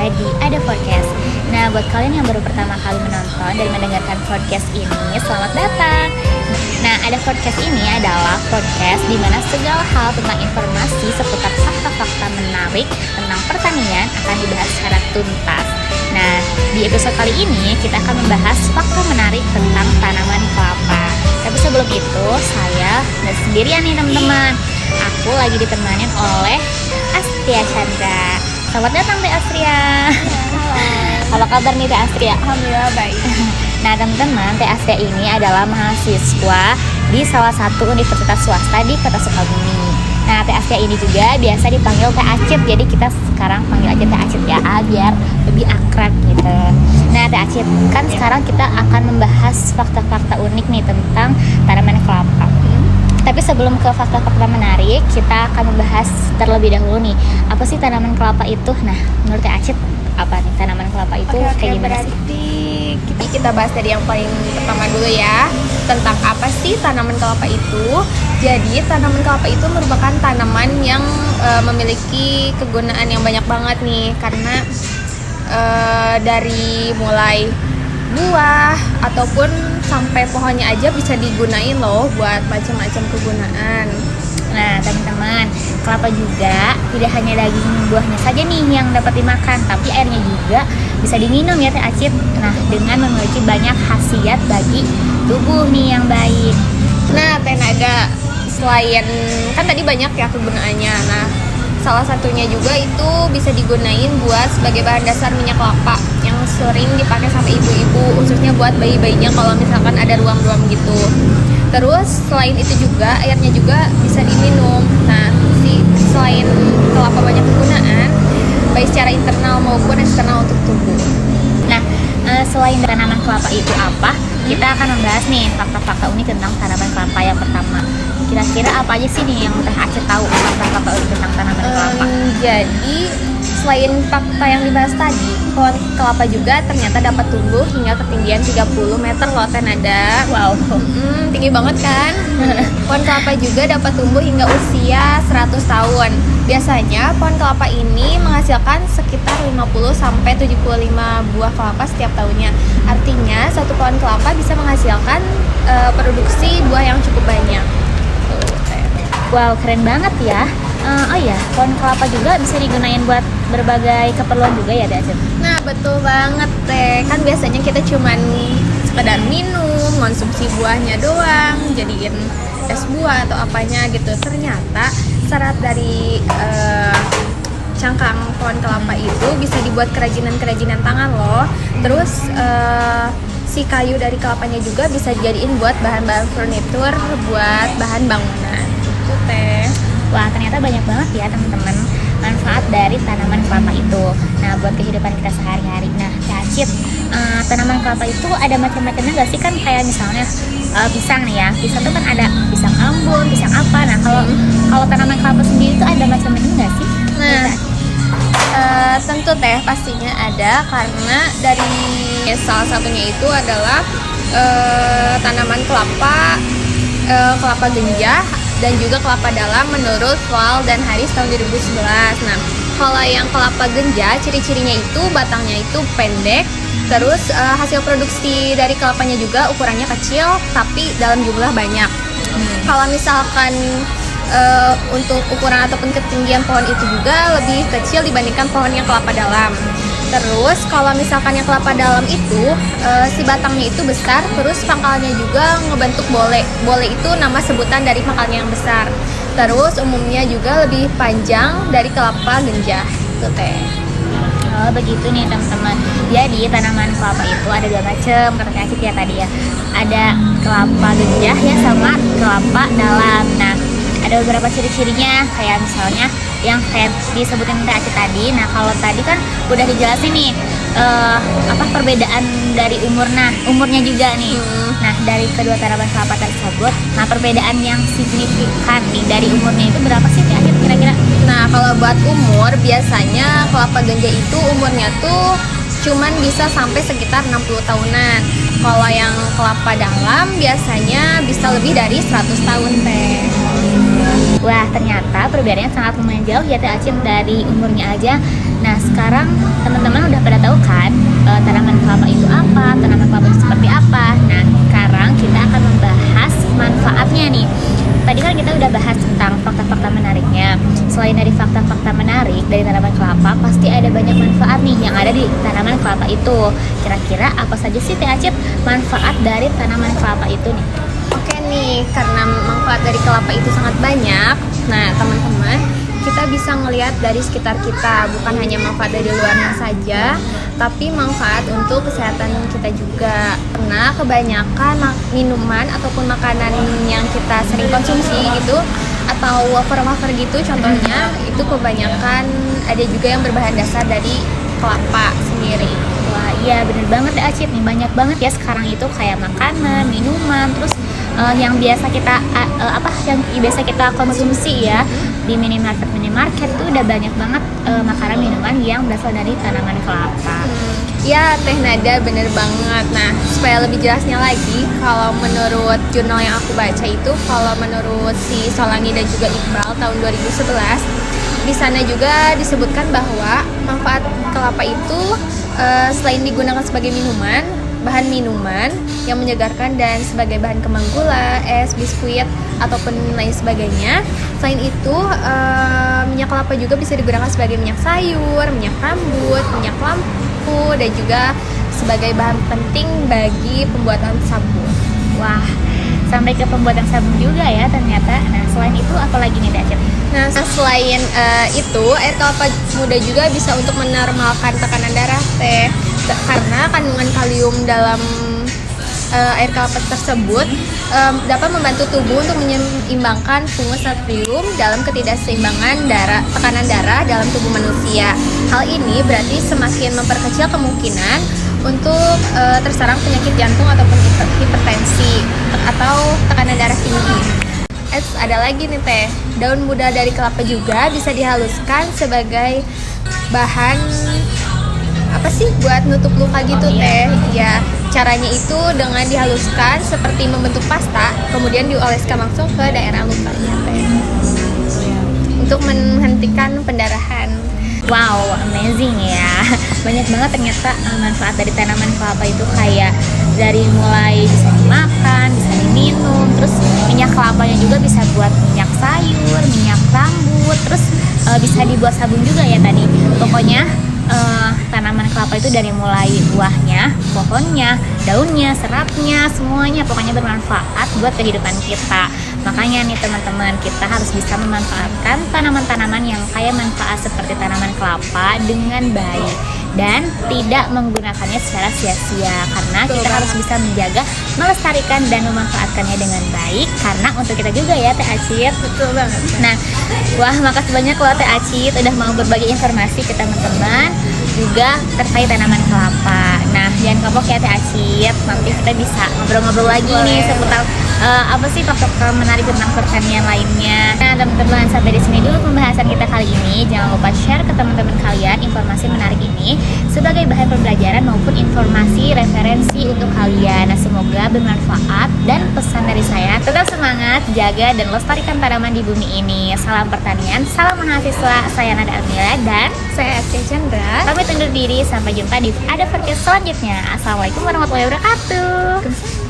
saya di Ada Podcast. Nah, buat kalian yang baru pertama kali menonton dan mendengarkan podcast ini, selamat datang. Nah, Ada Podcast ini adalah podcast di mana segala hal tentang informasi seputar fakta-fakta menarik tentang pertanian akan dibahas secara tuntas. Nah, di episode kali ini kita akan membahas fakta menarik tentang tanaman kelapa. Tapi sebelum itu, saya nggak sendirian nih teman-teman. Aku lagi ditemanin oleh Astria Chandra. Selamat datang Teh Astria. Halo. Apa kabar nih Teh Astria? Alhamdulillah baik. Nah teman-teman, Teh Astria ini adalah mahasiswa di salah satu universitas swasta di Kota Sukabumi. Nah Teh Astria ini juga biasa dipanggil Teh Acit. Jadi kita sekarang panggil aja Teh Acit ya, biar lebih akrab gitu. Nah Teh Acit, kan sekarang kita akan membahas fakta-fakta unik nih tentang tanaman kelapa. Tapi sebelum ke fakta-fakta menarik, kita akan membahas terlebih dahulu nih, apa sih tanaman kelapa itu? Nah, menurut Teh Acit, apa nih tanaman kelapa itu? Kayak gimana sih? Kita bahas dari yang paling pertama dulu ya, tentang apa sih tanaman kelapa itu. Jadi tanaman kelapa itu merupakan tanaman yang memiliki kegunaan yang banyak banget nih, karena dari mulai buah ataupun sampai pohonnya aja bisa digunain loh buat macam-macam kegunaan. Nah teman-teman, kelapa juga tidak hanya daging buahnya saja nih yang dapat dimakan, tapi airnya juga bisa diminum ya Teh Acit. Nah dengan memiliki banyak khasiat bagi tubuh nih yang baik. Nah Teh Naga, selain kan tadi banyak ya kegunaannya, nah salah satunya juga itu bisa digunain buat sebagai bahan dasar minyak kelapa yang sering dipakai sama ibu-ibu, khususnya buat bayi-bayinya kalau misalkan ada ruam-ruam gitu. Terus selain itu juga airnya juga bisa diminum. Nah, selain kelapa banyak kegunaan, baik secara internal maupun eksternal untuk tubuh. Nah, selain tanaman kelapa itu apa, kita akan membahas nih fakta-fakta unik tentang tanaman kelapa. Yang pertama, kira-kira apa aja sih nih yang Teh Acit tahu fakta-fakta unik tentang tanaman kelapa? Jadi selain fakta yang dibahas tadi, pohon kelapa juga ternyata dapat tumbuh hingga ketinggian 30 meter loh Teh Nada. Wow, Tinggi banget kan? Pohon kelapa juga dapat tumbuh hingga usia 100 tahun. Biasanya pohon kelapa ini menghasilkan sekitar 50-75 buah kelapa setiap tahunnya. Artinya satu pohon kelapa bisa menghasilkan produksi buah yang cukup banyak. wow, keren banget ya. Oh iya, pohon kelapa juga bisa digunain buat berbagai keperluan juga ya Teh Acit? Nah betul banget Teh, kan biasanya kita cuman sekedar minum, konsumsi buahnya doang, jadiin es buah atau apanya gitu. Ternyata serat dari cangkang pohon kelapa itu bisa dibuat kerajinan-kerajinan tangan loh. Terus si kayu dari kelapanya juga bisa dijadiin buat bahan-bahan furnitur, buat bahan bangunan gitu Teh. Wah, ternyata banyak banget ya teman-teman manfaat dari tanaman kelapa itu. Nah, buat kehidupan kita sehari-hari. Nah, Teh Acit, tanaman kelapa itu ada macam-macamnya nggak sih? Kan kayak misalnya pisang nih ya. Pisang itu kan ada pisang Ambon, pisang apa. Nah, kalau tanaman kelapa sendiri itu ada macam-macam nggak sih? Nah, tentu Teh pastinya ada, karena dari salah satunya itu adalah tanaman kelapa, kelapa genjah dan juga kelapa dalam menurut Val dan Haris tahun 2011. Nah, kalau yang kelapa genjah, ciri-cirinya itu batangnya itu pendek, terus hasil produksi dari kelapanya juga ukurannya kecil tapi dalam jumlah banyak. Kalau misalkan untuk ukuran ataupun ketinggian pohon itu juga lebih kecil dibandingkan pohon yang kelapa dalam. Terus kalau misalkan yang kelapa dalam itu si batangnya itu besar, terus pangkalnya juga ngebentuk bole. Bole itu nama sebutan dari pangkalnya yang besar. Terus umumnya juga lebih panjang dari kelapa genjah itu Teh. Oh begitu nih teman-teman. Jadi tanaman kelapa itu ada dua macam, kata Teh Acit ya tadi ya. Ada kelapa genjah ya sama kelapa dalam. Nah, ada beberapa ciri-cirinya, kayak misalnya yang kayak disebutin Teh Acit tadi. Nah kalau tadi kan udah dijelasin nih apa perbedaan dari umurnya juga nih. Nah dari kedua tanaman kelapa tersebut, nah perbedaan yang signifikan nih dari umurnya itu berapa sih Teh Acit kira-kira? Nah kalau buat umur, biasanya kelapa genjah itu umurnya tuh cuman bisa sampai sekitar 60 tahunan. Kalau yang kelapa dalam biasanya bisa lebih dari 100 tahun Teh. Wah ternyata perbedaannya sangat lumayan jauh ya Teh Acit, dari umurnya aja Nah sekarang teman-teman udah pada tahu kan tanaman kelapa itu apa, tanaman kelapa itu seperti apa. Nah sekarang kita akan membahas manfaatnya nih. Tadi kan kita udah bahas tentang fakta-fakta menariknya. Selain dari fakta-fakta menarik dari tanaman kelapa, pasti ada banyak manfaat nih yang ada di tanaman kelapa itu. Kira-kira apa saja sih Teh Acit manfaat dari tanaman kelapa itu nih? Oke nih, karena manfaat dari kelapa itu sangat banyak. Nah teman-teman, kita bisa ngelihat dari sekitar kita, bukan hanya manfaat dari luarnya saja, tapi manfaat untuk kesehatan kita juga. Karena kebanyakan minuman ataupun makanan yang kita sering konsumsi gitu, atau wafer-wafer gitu contohnya, itu kebanyakan ada juga yang berbahan dasar dari kelapa sendiri. Wah iya bener banget ya Acit nih, banyak banget ya sekarang itu kayak makanan, minuman, terus yang biasa kita yang biasa kita konsumsi ya di minimarket itu udah banyak banget makanan minuman yang berasal dari tanaman kelapa. Ya Teh Nada bener banget. Nah supaya lebih jelasnya lagi, kalau menurut jurnal yang aku baca itu, kalau menurut si Solangi dan juga Iqbal tahun 2011, di sana juga disebutkan bahwa manfaat kelapa itu selain digunakan sebagai bahan minuman yang menyegarkan dan sebagai bahan kembang gula, es, biskuit, ataupun lain sebagainya. Selain itu, minyak kelapa juga bisa digunakan sebagai minyak sayur, minyak rambut, minyak lampu, dan juga sebagai bahan penting bagi pembuatan sabun. Wah, sampai ke pembuatan sabun juga ya ternyata. Nah selain itu apalagi nih Teh Acit? Nah selain itu, air kelapa muda juga bisa untuk menormalkan tekanan darah Teh, karena kandungan kalium dalam air kelapa tersebut dapat membantu tubuh untuk menyeimbangkan fungus natrium dalam ketidakseimbangan tekanan darah dalam tubuh manusia. Hal ini berarti semakin memperkecil kemungkinan untuk terserang penyakit jantung ataupun hipertensi atau tekanan darah tinggi. Ada lagi nih Teh, daun muda dari kelapa juga bisa dihaluskan sebagai bahan buat nutup luka gitu Teh. Ya, caranya itu dengan dihaluskan seperti membentuk pasta, kemudian dioleskan langsung ke daerah lukanya Teh, untuk menghentikan pendarahan. Wow, amazing ya. Banyak banget ternyata manfaat dari tanaman kelapa itu, kayak dari mulai bisa dimakan, bisa diminum, terus minyak kelapanya juga bisa buat minyak sayur, minyak rambut, terus bisa dibuat sabun juga ya tadi. Pokoknya tanaman kelapa itu dari mulai buahnya, pohonnya, daunnya, seratnya, semuanya pokoknya bermanfaat buat kehidupan kita. Makanya nih teman-teman, kita harus bisa memanfaatkan tanaman-tanaman yang kaya manfaat seperti tanaman kelapa dengan baik dan tidak menggunakannya secara sia-sia, karena kita harus bisa menjaga, melestarikan dan memanfaatkannya dengan baik, karena untuk kita juga ya Teh Acit. Betul banget. Nah, wah makasih banyak loh Teh Acit udah mau berbagi informasi ke teman-teman juga terkait tanaman kelapa. Nah, jangan kapok ya Teh Acit, nanti kita bisa ngobrol-ngobrol lagi nih seputar fakta-fakta menarik tentang pertanian lainnya. Nah teman-teman, sampai di sini dulu pembahasan kita kali ini. Jangan lupa share ke teman-teman kalian informasi menarik ini sebagai bahan pembelajaran maupun informasi referensi untuk kalian. Nah semoga bermanfaat, dan pesan dari saya, tetap semangat, jaga dan lestarikan tanaman di bumi ini. Salam pertanian, salam mahasiswa. Saya Nada Amila dan saya Aceh Chandra. Pamit undur diri, sampai jumpa di Ada Podcast selanjutnya. Assalamualaikum warahmatullahi wabarakatuh.